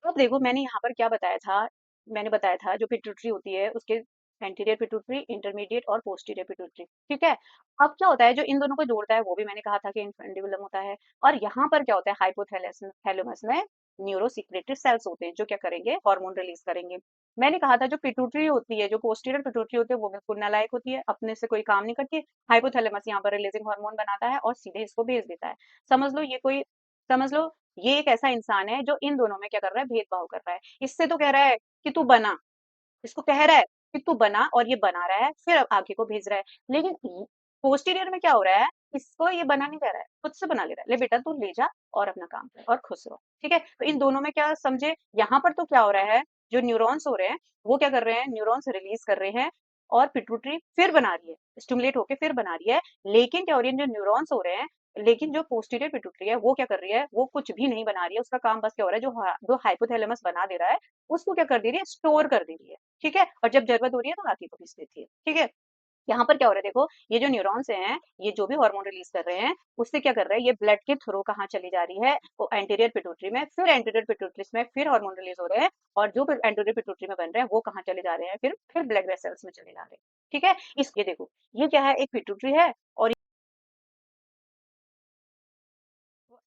अब देखो मैंने यहाँ पर क्या बताया था, मैंने बताया था जो पिट्यूटरी होती है उसके एंटीरियर पिट्यूटरी, इंटरमीडिएट और पोस्टीरियर पिट्यूटरी। ठीक है, अब क्या होता है जो इन दोनों को जोड़ता है वो भी मैंने कहा था कि इन्फेंडिबुलम होता है, और यहाँ पर क्या होता है, हाइपोथैलेमस थैलेमस में न्यूरो सिक्रेटरी सेल्स होते हैं जो क्या करेंगे, हार्मोन रिलीज करेंगे। मैंने कहा था जो पिट्यूटरी होती है, जो पोस्टीरियर पिट्यूटरी होती है वो बिल्कुल नालायक होती है, अपने से कोई काम नहीं करती। हाइपोथैलेमस यहाँ पर रिलीजिंग हार्मोन बनाता है और सीधे इसको भेज देता है। समझ लो ये कोई, समझ लो ये एक ऐसा इंसान है जो इन दोनों में क्या कर रहा है, भेदभाव कर रहा है। इससे तो कह रहा है कि तू बना, इसको कह रहा है कि तू बना, और ये बना रहा है, फिर अब आगे को भेज रहा है। लेकिन पोस्टीरियर में क्या हो रहा है, इसको ये बना नहीं जा रहा है, खुद से बना ले रहा है। ले बेटा तू ले जा और अपना काम कर और खुश रहो, ठीक है। तो इन दोनों में क्या समझे, यहाँ पर तो क्या हो रहा है, जो न्यूरॉन्स हो रहे हैं वो क्या कर रहे हैं, न्यूरॉन्स रिलीज कर रहे हैं, और पिट्यूटरी फिर बना रही है, स्टिमुलेट होके फिर बना रही है। लेकिन क्या हो रही है, जो न्यूरॉन्स हो रहे हैं, लेकिन जो पोस्टीरियर पिट्यूटरी है वो क्या कर रही है, वो कुछ भी नहीं बना रही है। उसका काम बस क्या हो रहा है, जो हाइपोथैलेमस बना दे रहा है, उसको क्या कर दे रही है, स्टोर कर दे रही है, ठीक है। और जब जरूरत हो रही है तो आगे को भेज देती है, ठीक है। यहाँ पर क्या हो रहा है, देखो ये जो न्यूरॉन्स हैं, ये जो भी हार्मोन रिलीज कर रहे हैं, उससे क्या कर रहा है, ये ब्लड के थ्रू कहाँ चली जा रही है, वो एंटीरियर पिट्यूटरी में, फिर एंटीरियर पिट्यूटरी में फिर हार्मोन रिलीज हो रहे हैं, और जो एंटीरियर पिट्यूटरी में बन रहे हैं वो कहाँ चले जा रहे हैं, फिर ब्लड वेसल्स में चले जा रहे हैं, ठीक है। इस ये देखो, ये क्या है, एक पिट्यूटरी है, और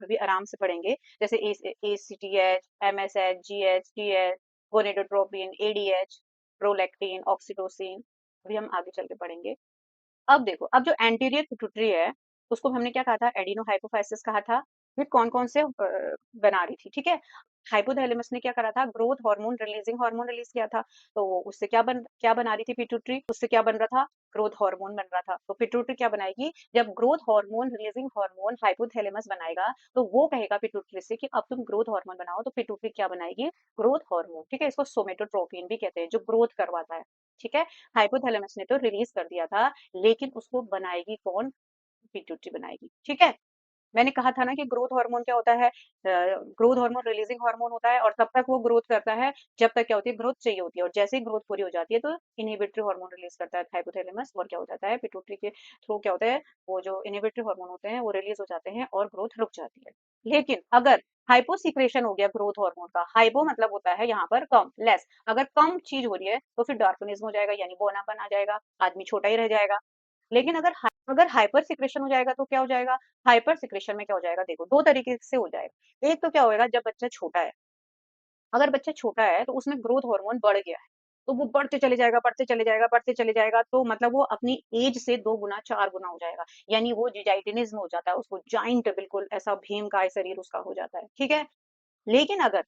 अभी आराम से पढ़ेंगे, जैसे ACTH, MSH, GH, TH, gonadotropin, ADH, prolactin, oxytocin, अभी हम आगे चल के पढ़ेंगे। अब देखो, अब जो एंटीरियर पिट्यूटरी है, उसको हमने क्या कहा था, एडिनो हाइपोफाइसिस कहा था। फिर कौन कौन से बना रही थी, ठीक है। हाइपोथैलेमस ने क्या करा था, growth hormone releasing hormone release किया था। तो उससे क्या बना रही थी पिट्यूटरी, उससे क्या बन रहा था, ग्रोथ हार्मोन बन रहा था। तो पिट्यूटरी क्या बनाएगी, जब growth hormone releasing hormone hypothalamus बनाएगा, तो वो कहेगा पिट्यूटरी से कि अब तुम ग्रोथ हार्मोन बनाओ। तो पिट्यूटरी क्या बनाएगी, ग्रोथ हार्मोन, ठीक है। इसको सोमेटोट्रोपिन भी कहते हैं, जो ग्रोथ करवाता है, ठीक है। हाइपोथैलेमस ने तो रिलीज कर दिया था, लेकिन उसको बनाएगी कौन, पिट्यूटरी बनाएगी, ठीक है। मैंने कहा था ना कि ग्रोथ हार्मोन क्या होता है, ग्रोथ हार्मोन रिलीजिंग हार्मोन होता है, और तब तक वो ग्रोथ करता है जब तक क्या होती है, ग्रोथ चाहिए होती है। और जैसे ही ग्रोथ पूरी हो जाती है तो इनहिबिटरी हार्मोन रिलीज करता है हाइपोथैलेमस, और क्या हो जाता है, पिट्यूटरी के थ्रू क्या होता है, वो जो इनहिबिटरी हार्मोन होते हैं वो रिलीज हो जाते हैं और ग्रोथ रुक जाती है। लेकिन अगर हाइपो सिक्रेशन हो गया ग्रोथ हार्मोन का, हाइपो मतलब होता है यहाँ पर कम, लेस, अगर कम चीज हो रही है तो फिर डार्कनिज्म हो जाएगा, यानी बौनापन आ जाएगा, आदमी छोटा ही रह जाएगा। लेकिन अगर हाइपर सिक्रेशन हो जाएगा तो क्या हो जाएगा, हाइपर सिक्रेशन में क्या हो जाएगा, देखो दो तरीके से हो जाएगा। एक तो क्या होएगा, जब बच्चा छोटा है, अगर बच्चा छोटा है तो उसमें ग्रोथ हार्मोन बढ़ गया है, तो वो बढ़ते चले जाएगा, बढ़ते चले जाएगा, बढ़ते चले जाएगा, तो मतलब वो अपनी एज से 2 गुना 4 गुना हो जाएगा, यानी वो जिजाइटिनिज्म हो जाता है, उसको जाइंट, बिल्कुल ऐसा भीमकाय शरीर उसका हो जाता है, ठीक है। लेकिन अगर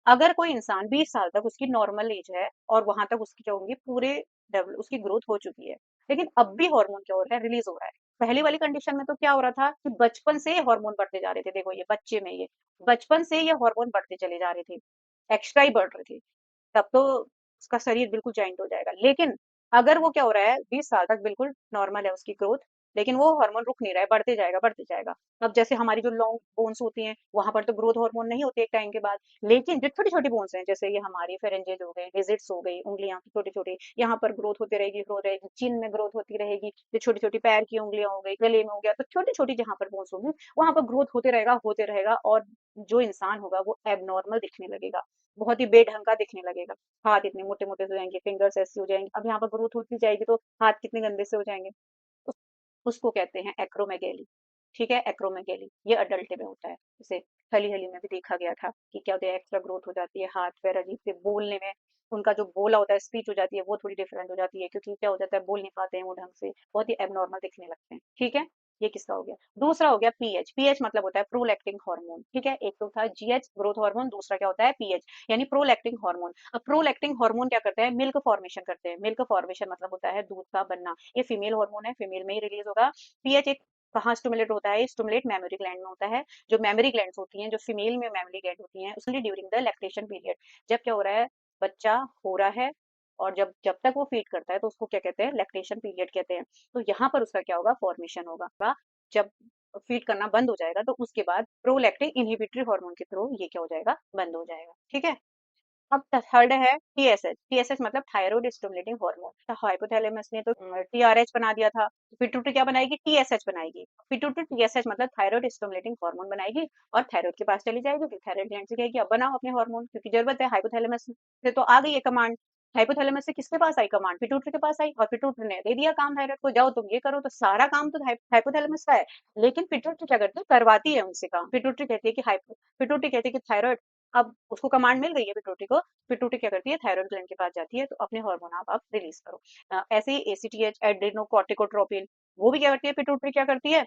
अगर कोई इंसान 20 साल तक उसकी नॉर्मल एज है, और वहां तक उसकी क्या होंगी, पूरे उसकी ग्रोथ हो चुकी है, लेकिन अब भी हार्मोन क्या हो रहा है, रिलीज हो रहा है। पहली वाली कंडीशन में तो क्या हो रहा था कि बचपन से हार्मोन बढ़ते जा रहे थे, देखो ये बच्चे में, ये बचपन से ये हार्मोन बढ़ते चले जा रहे थे, एक्स्ट्रा ही बढ़ रहे थे, तब तो उसका शरीर बिल्कुल जॉइंट हो जाएगा। लेकिन अगर वो क्या हो रहा है, 20 साल तक बिल्कुल नॉर्मल है उसकी ग्रोथ, लेकिन वो हार्मोन रुक नहीं रहा है, बढ़ते जाएगा, बढ़ते जाएगा। अब जैसे हमारी जो लॉन्ग बोन्स होती हैं, वहां पर तो ग्रोथ हार्मोन नहीं होती एक टाइम के बाद, लेकिन जो छोटी छोटी बोन्स हैं, जैसे ये हमारी फेरेंजेस हो गई, डिजिट्स हो गई, उंगलियां छोटी छोटी, यहाँ पर ग्रोथ होती रहेगी, ग्रोथ रहेगी, चिन में ग्रोथ होती रहेगी, जो छोटी छोटी पैर की उंगलियां हो गई, गले में हो गया, तो छोटी छोटी जहां पर बोन्स होगी, वहां पर ग्रोथ होते रहेगा, और जो इंसान होगा वो एबनॉर्मल दिखने लगेगा, बहुत ही बेढंग का दिखने लगेगा। हाथ इतने मोटे मोटे से हो जाएंगे, फिंगर्स ऐसे हो जाएंगे, अब यहाँ पर ग्रोथ होती जाएगी तो हाथ कितने गंदे से हो जाएंगे। उस, उसको कहते हैं एक्रोमेगेली, ठीक है, एक्रोमेगेली, ये अडल्ट में होता है। जैसे हली हली में भी देखा गया था कि क्या होता है, एक्स्ट्रा ग्रोथ हो जाती है, हाथ पैर अजीब से, बोलने में उनका जो बोला होता है, स्पीच हो जाती है, वो थोड़ी डिफरेंट हो जाती है, क्योंकि क्या हो जाता है, बोल नहीं पाते हैं वो ढंग से, बहुत ही एबनॉर्मल दिखने लगते हैं, ठीक है। ये किसका हो गया, दूसरा हो गया पीएच। पीएच मतलब होता है प्रोलैक्टिन हार्मोन, ठीक है। एक तो था जीएच ग्रोथ हार्मोन, दूसरा क्या होता है, पीएच, यानी प्रोलैक्टिन हार्मोन। अब प्रोलैक्टिन हार्मोन क्या करते हैं, मिल्क फॉर्मेशन करते हैं। मिल्क फॉर्मेशन मतलब होता है दूध का बनना, ये फीमेल हार्मोन है, फीमेल में ही रिलीज होगा। पीएच एक कहाँ स्टिमुलेट होता है, स्टिमुलेट मेमोरी ग्लैंड में होता है। जो मेमोरी ग्लैंड्स होती हैं, जो फीमेल में मेमोरी ग्लैंड होती हैं, उसके ड्यूरिंग द लैक्टेशन पीरियड, जब क्या हो रहा है, बच्चा हो रहा है, और जब जब तक वो फीड करता है, तो उसको क्या कहते हैं, लैक्टेशन पीरियड कहते हैं। तो यहाँ पर उसका क्या होगा, फॉर्मेशन होगा। जब फीड करना बंद हो जाएगा, तो उसके बाद प्रोलैक्टिन इनहिबिटरी हार्मोन के थ्रू ये क्या हो जाएगा, बंद हो जाएगा, ठीक है। अब थर्ड है टीएसएच। टीएसएच मतलब थायराइड स्टिमुलेटिंग हार्मोन। हाइपोथैलेमस ने तो टीआरएच बना दिया था, पिट्यूटरी क्या बनाएगी, टीएसएच बनाएगी। पिट्यूटरी टीएसएच मतलब थायराइड स्टिमुलेटिंग हार्मोन बनाएगी, और थायराइड के पास चली जाएगी, फिर थायराइड ग्लैंड से कहेगी अब बनाओ अपने हार्मोन, क्योंकि जरूरत है। हाइपोथैलेमस से तो आ गई है कमांड, हाइपोथैलेमस से किसके पास आई कमांड, पिट्यूटरी के पास आई, और पिट्यूटरी ने दे दिया काम थायराइड को, जाओ तुम ये करो। तो सारा काम तो हाइपोथैलेमस का है, लेकिन पिट्यूटरी क्या करती है, करवाती है उनसे काम। पिट्यूटरी कहती है कि पिट्यूटरी कहती है कि थायराइड, अब उसको कमांड मिल गई है पिट्यूटरी को, पिट्यूटरी क्या करती है, थायराइड ग्लैंड के पास जाती है, तो अपने हार्मोन आप रिलीज करो। ऐसे ही एसीटीएच एड्रेनोकॉर्टिकोट्रोपिन, वो भी क्या करती है, पिट्यूटरी क्या करती है,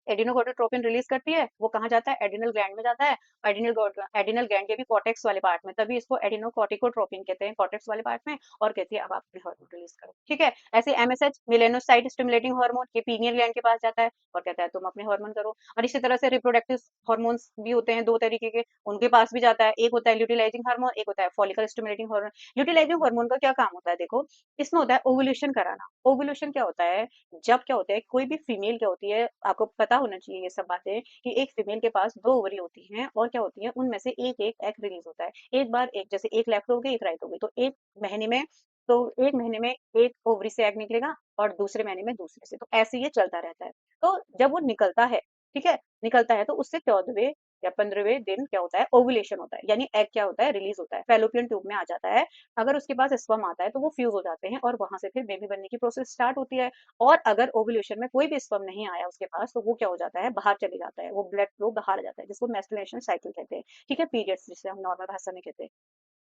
एडिनोकोर्टिकोट्रोपिन रिलीज करती है, वो कहाँ जाता है? एड्रिनल ग्लैंड में जाता है। एड्रिनल ग्लैंड के भी कॉर्टेक्स वाले पार्ट में, तभी इसको एडिनोकोर्टिकोट्रोपिन कहते हैं, कॉर्टेक्स वाले पार्ट में, और कहती है अब आप अपने हार्मोन रिलीज करो। ठीक है, ऐसे एमएसएच मेलेनोसाइट स्टिमुलेटिंग हार्मोन ये पीनियल ग्लैंड के पास जाता है और कहता है तुम अपने हार्मोन करो। और इसी तरह से रिप्रोडक्टिव हार्मोन्स भी होते हैं दो तरीके के, उनके पास भी जाता है। एक होता है ल्यूटिलाइजिंग हार्मोन, एक होता है फॉलिकल स्टिमुलेटिंग हार्मोन। ल्यूटिलाइजिंग हार्मोन का क्या काम होता है? देखो, इसमें होता है ओवुलेशन कराना। ओवुलेशन क्या होता है? जब क्या होता है, कोई भी फीमेल क्या होती है, आपको पता होना चाहिए ये सब बातें, कि एक फीमेल के पास दो ओवरी होती हैं और क्या होती है, उनमें से एक एक एग रिलीज होता है। एक बार एक, जैसे एक लेफ्ट हो गई एक राइट हो गई, तो एक महीने में, तो एक महीने में एक ओवरी से एग निकलेगा और दूसरे महीने में दूसरे से, तो ऐसे ये चलता रहता है। तो जब वो निकलता है, ठीक है, निकलता है, तो उससे 14वें या 15वें दिन क्या होता है? ओवुलेशन होता है, यानी एग क्या होता है? रिलीज होता है, फैलोपियन ट्यूब में आ जाता है। अगर उसके पास स्पर्म आता है तो वो फ्यूज हो जाते हैं और वहां से फिर बेबी बनने की प्रोसेस स्टार्ट होती है। और अगर ओवुलेशन में कोई भी स्पर्म नहीं आया उसके पास, तो वो क्या हो जाता है? बाहर चले जाता है, वो ब्लड फ्लो बाहर आ जाता है, जिसको मेंस्ट्रुएशन साइकिल कहते हैं। ठीक है, पीरियड्स जिसे हम नॉर्मल भाषा में कहते हैं,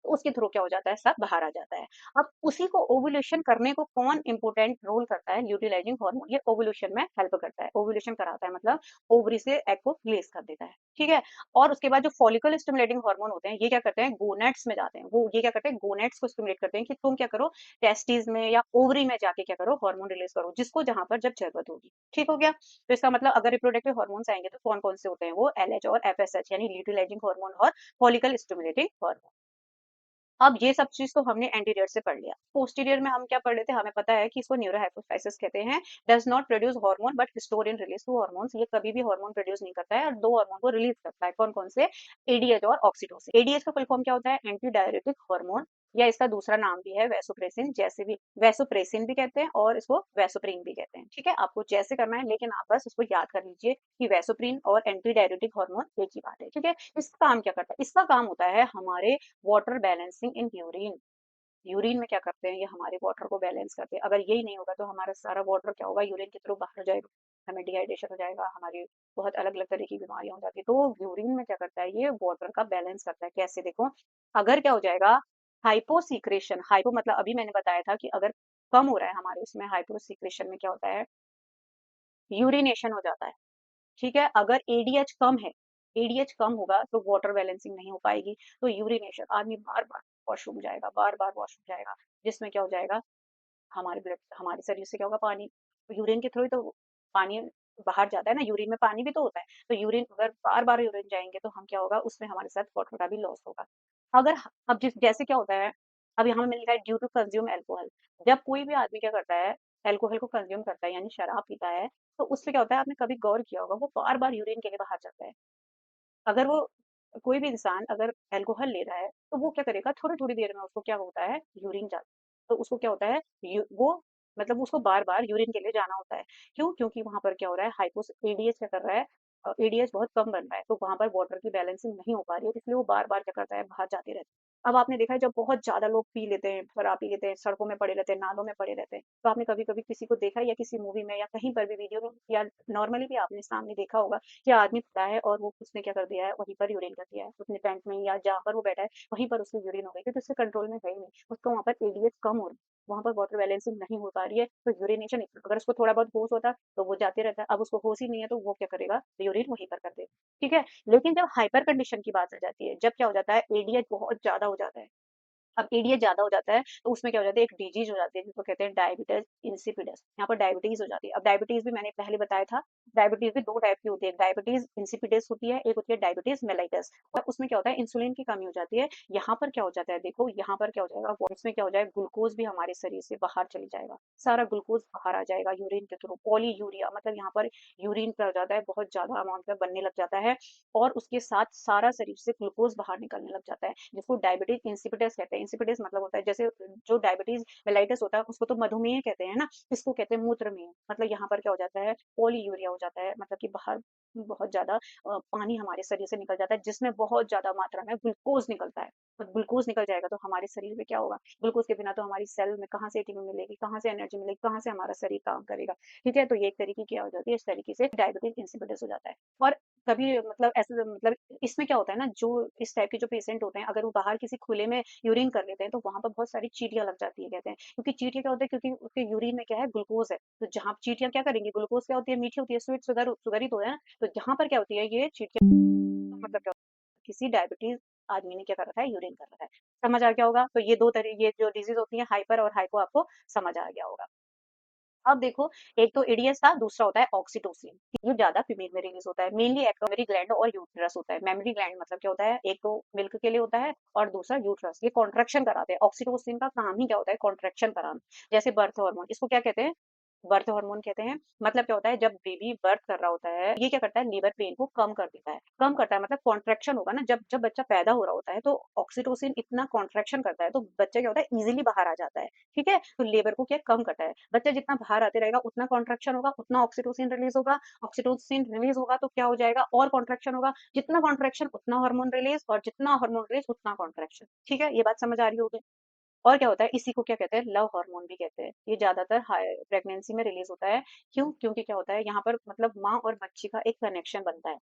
तो उसके थ्रू क्या हो जाता है? सब बाहर आ जाता है। अब उसी को ओवुलेशन करने को कौन इंपोर्टेंट रोल करता है? ल्यूटिलाइजिंग हार्मोन, ये ओवुलेशन में हेल्प करता है, ओवुलेशन कराता है, मतलब ओवरी से एग को रिलीज कर देता है। ठीक है, और उसके बाद जो फॉलिकल स्टिमुलेटिंग हार्मोन होते हैं, ये क्या करते हैं? गोनेट्स में जाते हैं, वो ये क्या करते हैं? गोनेट्स को स्टिमुलेट करते हैं कि तुम क्या करो, टेस्टिस में या ओवरी में जाके क्या करो, हार्मोन रिलीज करो, जिसको जहां पर जब जरूरत होगी। ठीक हो गया? तो इसका मतलब अगर रिप्रोडक्टिव हार्मोन्स आएंगे तो कौन कौन से होते हैं? वो एलएच और एफएसएच, यानी ल्यूटिलाइजिंग हार्मोन और फॉलिकल स्टिमुलेटिंग हार्मोन। अब ये सब चीज तो हमने एंटीरियर से पढ़ लिया। पोस्टीरियर में हम क्या पढ़ लेते हैं? हमें पता है कि इसको न्यूरोहाइपोफाइसिस कहते हैं। Does not produce hormone but store in release to hormones, ये कभी भी हार्मोन प्रोड्यूस नहीं करता है और दो हार्मोन को रिलीज करता है। कौन कौन से? एडीएच और ऑक्सीटोसिन। एडीएच का फुल फॉर्म क्या होता है? एंटी डायरेटिक हार्मोन, या इसका दूसरा नाम भी है वैसोप्रेसिन, जैसे भी वैसोप्रेसिन भी कहते हैं और इसको वैसोप्रीन भी कहते हैं। ठीक है, आपको जैसे करना है, लेकिन आप बस उसको याद कर लीजिए कि वैसोप्रीन और एंटी डायरेटिक हार्मोन एक ही बात है। ठीक है, इसका काम क्या करता है? इसका काम होता है हमारे water balancing in urine. Urine में क्या करते हैं? ये हमारे वाटर को बैलेंस करते हैं। अगर यही नहीं होगा तो हमारा सारा वाटर क्या होगा? यूरिन के थ्रू बाहर जाएगा, हमें डिहाइड्रेशन हो जाएगा, हमारी बहुत अलग अलग तरह की बीमारियां हो जाती है। तो यूरिन में क्या करता है? ये वाटर का बैलेंस करता है। कैसे? देखो, अगर क्या हो जाएगा, हाइपोसीक्रेशन, हाइपो मतलब अभी मैंने बताया था कि अगर कम हो रहा है हमारे उसमें, हाइपोसीक्रेशन में क्या होता है? यूरिनेशन हो जाता है। ठीक है, अगर एडीएच कम है, एडीएच कम होगा तो वाटर बैलेंसिंग नहीं हो पाएगी, तो यूरिनेशन, आदमी बार बार वॉशरूम जाएगा, बार बार वॉशरूम जाएगा, जिसमें क्या हो जाएगा? हमारे ब्लड, हमारे शरीर से क्या होगा? पानी, यूरिन के थ्रू ही तो पानी बाहर जाता है ना, यूरिन में पानी भी तो होता है। तो यूरिन, अगर बार बार यूरिन जाएंगे तो हम क्या होगा? उसमें हमारे साथ वाटर का भी लॉस होगा। अगर अब जिस जैसे क्या होता है, अब यहाँ में लिखा है ड्यू टू कंज्यूम एल्कोहल। जब कोई भी आदमी क्या करता है, एल्कोहल को कंज्यूम करता है, यानी शराब पीता है, तो उससे क्या होता है? आपने कभी गौर किया होगा, वो बार बार यूरिन के लिए बाहर जाता है। अगर वो, कोई भी इंसान अगर अल्कोहल ले रहा है, तो वो क्या करेगा? थोड़ी थोड़ी देर में उसको क्या होता है? यूरिन जाता है। तो उसको क्या होता है? वो मतलब उसको बार बार यूरिन के लिए जाना होता है। क्यों? क्योंकि वहां पर क्या हो रहा है? हाइपोस एडीएच क्या कर रहा है? एडीएच बहुत कम बन रहा है, तो वहां पर वाटर की बैलेंसिंग नहीं हो पा रही है, इसलिए वो बार बार क्या करता है? बाहर जाते रहते हैं। अब आपने देखा है, जब बहुत ज्यादा लोग पी लेते हैं, शराब पी लेते हैं, सड़कों में पड़े रहते हैं, नालों में पड़े रहते हैं, तो आपने कभी कभी किसी को देखा है, या किसी मूवी में या कहीं पर भी वीडियो में, या नॉर्मली भी आपने सामने देखा होगा कि आदमी खड़ा है और वो उसने क्या कर दिया है? वहीं पर यूरिन कर दिया है अपने पैंट में, या जहाँ पर वो बैठा है वहीं पर उसकी यूरिन हो गई, क्योंकि उससे कंट्रोल में है ही नहीं, उसको वहाँ पर एडीएच कम हो रहा है, वहाँ पर वाटर बैलेंसिंग नहीं हो पा रही है, तो यूरिनेशन, अगर उसको थोड़ा बहुत होश होता तो वो जाते रहता है, अब उसको होश ही नहीं है, तो वो क्या करेगा? यूरिन वहीं पर कर देगा। ठीक है, लेकिन जब हाइपर कंडीशन की बात आ जाती है, जब क्या हो जाता है? एडीएच बहुत ज्यादा हो जाता है। अब एडीएच ज्यादा हो जाता है, तो उसमें क्या हो जाता है? एक डिजीज हो जाती है जिसको कहते हैं डायबिटीज इंसिपिडस। यहाँ पर डायबिटीज हो जाती है। अब डायबिटीज भी मैंने पहले बताया था, डायबिटीज भी दो टाइप की होती है, डायबिटीज इंसिपिडस होती है, एक होती है डायबिटीज मेलाइटस। और उसमें क्या होता है? इंसुलिन की कमी हो जाती है। यहाँ पर क्या हो जाता है? देखो, यहाँ पर क्या हो जाएगा? इसमें क्या हो जाएगा? ग्लूकोज भी हमारे शरीर से बाहर चली जाएगा, सारा ग्लूकोज बाहर आ जाएगा यूरिन के थ्रू। पॉली यूरिया, मतलब यहाँ पर यूरिन क्या हो जाता है? बहुत ज्यादा अमाउंट में बनने लग जाता है, और उसके साथ सारा शरीर से ग्लूकोज बाहर निकलने लग जाता है, जिसको डायबिटीज इंसिपिडस कहते हैं। इंसिपिडस मतलब होता है, जैसे जो डायबिटीज मेलाइटस होता है उसको तो मधुमेह कहते हैं ना, इसको कहते हैं मूत्रमेह। मतलब यहाँ पर क्या हो जाता है? पॉलीयूरिया हो जाता है, मतलब कि बाहर बहुत ज्यादा पानी हमारे शरीर से निकल जाता है, जिसमें बहुत ज्यादा मात्रा में ग्लूकोज निकलता है। तो ग्लूकोज निकल जाएगा तो हमारे शरीर में क्या होगा? ग्लूकोज के बिना तो हमारी सेल में कहाँ से एटीपी मिलेगी, कहाँ से एनर्जी मिलेगी, कहाँ से हमारा शरीर काम करेगा? ठीक है, तो ये एक तरीके की क्या हो जाती है? इस तरीके से डायबिटीज इंसिपिडस हो जाता है। और कभी मतलब ऐसे मतलब इसमें क्या होता है ना, जो इस टाइप के जो पेशेंट होते हैं, अगर वो बाहर किसी खुले में यूरिन कर लेते हैं, तो वहाँ पर बहुत सारी चींटियाँ लग जाती है कहते हैं। क्योंकि चींटियाँ क्या होता है, क्योंकि उसके यूरिन में क्या है, ग्लूकोज़ है। तो जहाँ चींटियाँ क्या करेंगी, ग्लूकोज़ क्या होती है, मीठी होती है, स्वीट शुगर ही तो है। तो जहाँ पर क्या होती है ये चींटियाँ, तो मतलब क्या होता है, किसी डायबिटीज़ आदमी ने क्या कर रखा है, यूरिन कर रखा है। समझ आ गया होगा? तो ये 2 तरह ये जो डिज़ीज़ होती है, हाइपर और हाइपो, आपको समझ आ गया होगा। अब देखो, एक तो एडीएस था, दूसरा होता है ऑक्सीटोसिन। ये ज्यादा फीमेल में रिलीज होता है, मेनली एक्टोमेरी ग्लैंड और यूट्रस होता है। मेमरी ग्लैंड मतलब क्या होता है, एक तो मिल्क के लिए होता है और दूसरा यूट्रस, ये कॉन्ट्रैक्शन कराते हैं। ऑक्सीटोसिन का काम ही क्या होता है, कॉन्ट्रैक्शन कराना। जैसे बर्थ हार्मोन, इसको क्या कहते हैं, बर्थ हार्मोन कहते हैं। मतलब क्या होता है, जब बेबी बर्थ कर रहा होता है, ये क्या करता है, लीवर पेन को कम कर देता है। कम करता है मतलब कॉन्ट्रैक्शन होगा ना, जब जब बच्चा पैदा हो रहा होता है, तो ऑक्सीटोसिन इतना कॉन्ट्रैक्शन करता है, तो बच्चा क्या होता है, इजीली बाहर आ जाता है। ठीक है, तो लेबर को क्या कम करता है। बच्चा जितना बाहर आते रहेगा, उतना कॉन्ट्रैक्शन होगा, उतना ऑक्सीटोसिन रिलीज होगा। ऑक्सीटोसिन रिलीज होगा तो क्या हो जाएगा, और कॉन्ट्रैक्शन होगा। जितना कॉन्ट्रैक्शन उतना हार्मोन रिलीज, और जितना हार्मोन रिलीज उतना कॉन्ट्रैक्शन। ठीक है, ये बात समझ आ रही होगी। और क्या होता है, इसी को क्या कहते हैं, लव हार्मोन भी कहते हैं। ये ज्यादातर हाई प्रेगनेंसी में रिलीज होता है। क्यों, क्योंकि क्या होता है, यहाँ पर मतलब माँ और बच्ची का एक कनेक्शन बनता है।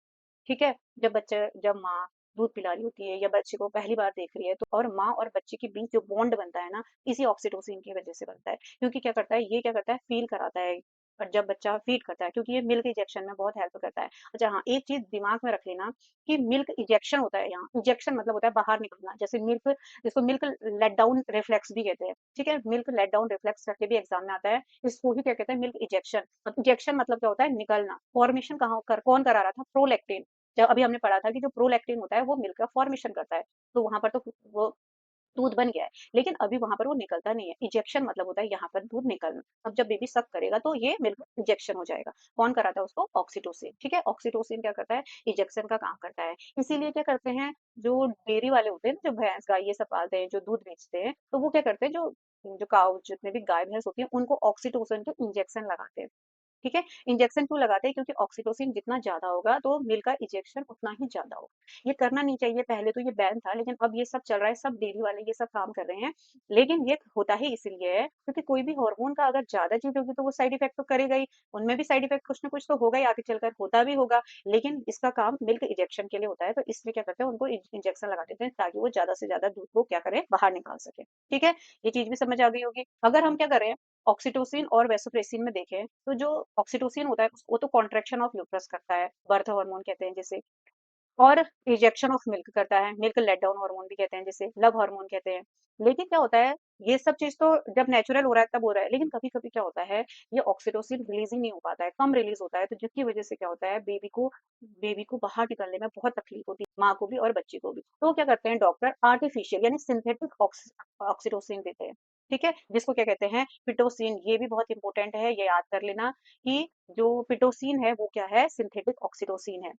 ठीक है, जब माँ दूध पिला रही होती है या बच्चे को पहली बार देख रही है, तो और माँ और बच्चे के बीच जो बॉन्ड बनता है ना, इसी ऑक्सीटोसिन की वजह से बनता है। क्योंकि क्या करता है, ये क्या करता है, फील कराता है। और जब बच्चा फीड करता है, क्योंकि ये मिल्क इंजेक्शन में बहुत हेल्प करता है। अच्छा हाँ, एक चीज दिमाग में रख लेना, कि मिल्क इंजेक्शन होता है, यहाँ इंजेक्शन मतलब होता है बाहर निकलना। जैसे मिल्क, जिसको मिल्क लेट डाउन रिफ्लेक्स भी कहते हैं। ठीक है, मिल्क लेट डाउन रिफ्लेक्स करके भी एग्जाम में आता है। इसको ही क्या कहते हैं, मिल्क इंजेक्शन। इंजेक्शन मतलब क्या होता है, निकलना। फॉर्मेशन कौन करा रहा था, प्रोलैक्टिन। जब अभी हमने पढ़ा था कि जो प्रोलैक्टिन होता है वो मिल्क का फॉर्मेशन करता है। तो वहां पर तो वो दूध बन गया है, लेकिन अभी वहां पर वो निकलता नहीं है। इंजेक्शन मतलब होता है यहाँ पर दूध निकलना। अब जब बेबी सक करेगा तो ये मिल्क इंजेक्शन हो जाएगा। कौन कराता है उसको, ऑक्सीटोसिन। ठीक है, ऑक्सीटोसिन क्या करता है, इंजेक्शन का काम करता है। इसीलिए क्या करते हैं, जो डेयरी वाले होते हैं ना, जो भैंस गाय ये सब पालते हैं, जो दूध बेचते हैं, तो वो क्या करते हैं, जो जो काउ जितने भी गाय भैंस होती है, उनको ऑक्सीटोसिन के इंजेक्शन लगाते हैं। ठीक है, इंजेक्शन क्यों लगाते हैं, क्योंकि ऑक्सीटोसिन जितना ज्यादा होगा, तो मिल्क का इंजेक्शन उतना ही ज्यादा होगा। ये करना नहीं चाहिए, पहले तो ये बैन था, लेकिन अब ये सब चल रहा है, सब डेयरी वाले ये सब काम कर रहे हैं। लेकिन ये होता ही इसलिए है, क्योंकि कोई भी हार्मोन का अगर ज्यादा चीज होगी, तो वो साइड इफेक्ट तो करेगा ही। उनमें भी साइड इफेक्ट कुछ ना कुछ तो होगा ही, आगे चलकर होता भी होगा। लेकिन इसका काम मिल्क इंजेक्शन के लिए होता है, तो इसलिए क्या करते हैं, उनको इंजेक्शन लगा देते हैं, ताकि वो ज्यादा से ज्यादा दूध को क्या करें, बाहर निकाल सके। ठीक है, ये चीज भी समझ आ गई होगी। अगर हम क्या करें, ऑक्सीटोसिन और वेसोप्रेसिन में देखें, तो जो ऑक्सीटोसिन होता है, वो तो कॉन्ट्रैक्शन ऑफ यूट्रस करता है, बर्थ हार्मोन कहते हैं जिसे। और इजेक्शन ऑफ मिल्क करता है, मिल्क लेट डाउन हार्मोन भी कहते हैं जिसे, लव हार्मोन कहते हैं। लेकिन क्या होता है, ये सब चीज तो जब नेचुरल हो रहा है तब हो रहा है, लेकिन कभी कभी क्या होता है, ये ऑक्सीटोसिन रिलीज ही नहीं हो पाता है, कम रिलीज होता है, तो जिसकी वजह से क्या होता है, बेबी को बाहर निकलने में बहुत तकलीफ होती है, माँ को भी और बच्ची को भी। तो क्या करते हैं डॉक्टर, आर्टिफिशियल यानी सिंथेटिक ऑक्सीटोसिन देते हैं। ठीक है, जिसको क्या कहते हैं, पिटोसिन। ये भी बहुत इंपॉर्टेंट है, ये याद कर लेना, कि जो पिटोसिन है वो क्या है, सिंथेटिक ऑक्सीटोसिन है।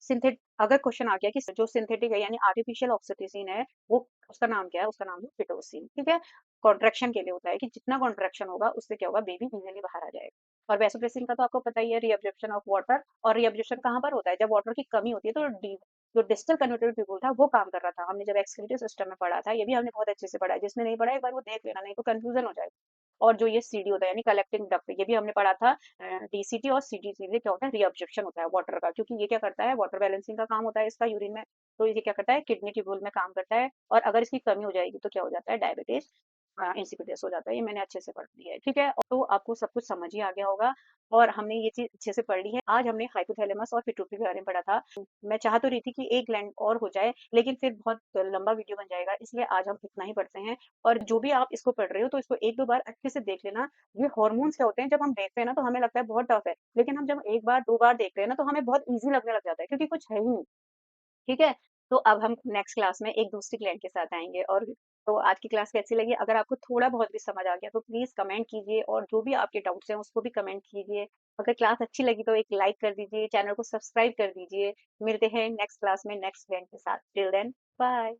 सिंथेट अगर क्वेश्चन आ गया कि जो सिंथेटिक है यानी आर्टिफिशियल ऑक्सीटोसिन है, वो उसका नाम क्या है, उसका नाम है पिटोसिन। ठीक है, कॉन्ट्रैक्शन के लिए होता है, कि जितना कॉन्ट्रैक्शन होगा उससे क्या होगा, बेबी इजीली बाहर आ जाएगा। और वैसोप्रेसिन का तो आपको पता ही है, रीअब्जॉर्प्शन ऑफ वाटर। और रीअब्जॉर्प्शन कहाँ पर होता है, जब वाटर की कमी होती है, तो जो डिस्टल कन्वर्टेड ट्यूब्यूल था वो काम कर रहा था। हमने जब एक्सक्रीटिव सिस्टम में पढ़ा था, ये भी हमने बहुत अच्छे से पढ़ा है। जिसने नहीं पढ़ा एक बार वो देख लेना, नहीं तो कंफ्यूजन हो जाएगा। और जो ये सीडी होता है यानी कलेक्टिंग डक्ट, ये भी हमने पढ़ा था। डीसीटी और सीडीसी में क्या होता है, रीअब्जॉर्प्शन होता है वाटर का, क्योंकि ये क्या करता है, वाटर बैलेंसिंग का काम होता है इसका यूरिन में। तो ये क्या करता है, किडनी ट्यूब्यूल में काम करता है, और अगर इसकी कमी हो जाएगी तो क्या हो जाता है, डायबिटीज इंसिपिडेस हो जाता है। ये मैंने अच्छे से पढ़ लिया है। ठीक है, तो आपको सब कुछ समझ ही आ गया होगा। और हमने ये चीज अच्छे से पढ़ ली है। आज हमने हाइपोथैलेमस और पिट्यूटरी के बारे में पढ़ा था। मैं चाह तो रही थी कि एक ग्लैंड और हो जाए, लेकिन फिर बहुत लंबा वीडियो बन जाएगा, इसलिए आज हम इतना ही पढ़ते हैं। और जो भी आप इसको पढ़ रहे हो, तो इसको एक दो बार अच्छे से देख लेना। ये हॉर्मोन्स क्या होते हैं, जब हम देखते हैं ना, तो हमें लगता है बहुत टफ है, लेकिन हम जब एक बार दो बार देखते हैं ना, तो हमें बहुत ईजी लगने लग जाता है, क्योंकि कुछ है ही नहीं। ठीक है, तो अब हम नेक्स्ट क्लास में एक दूसरी क्लाइंट के साथ आएंगे। और तो आज की क्लास कैसी लगी, अगर आपको थोड़ा बहुत भी समझ आ गया, तो प्लीज कमेंट कीजिए, और जो भी आपके डाउट्स हैं उसको भी कमेंट कीजिए। अगर क्लास अच्छी लगी तो एक लाइक कर दीजिए, चैनल को सब्सक्राइब कर दीजिए। मिलते हैं नेक्स्ट क्लास में नेक्स्ट क्लाइंट के साथ। Till then, bye.